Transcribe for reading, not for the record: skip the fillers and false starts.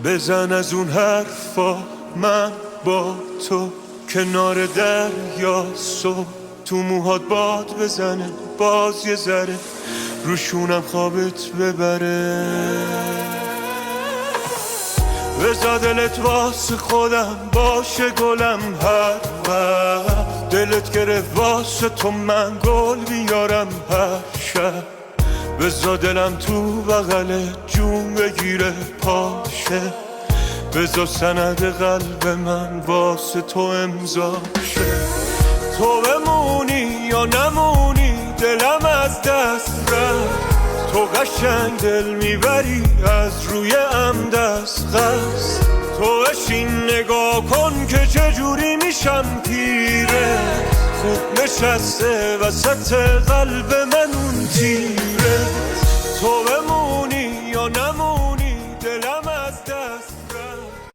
بزن از اون حرفا من با تو کنار دریا صبح تو موهات باد بزنه باز یه ذره روشونم خوابت ببره بذار دلت واسه خودم باشه گلم هر وقت دلت گرفت واسه تو من گل بیارم هر شب بذار دلم تو بغل جون بگیره پاشه بذار سند قلب من واسه تو امضا شه تو بمونی یا نمونی دلم از دست رفت تو قشنگ دل میبری از روی دست قصد تو بشین نگاه کن که چجوری میشم پیره خوب نشسته وسط قلب من اون تیره تو بمونی یا نمونی دلم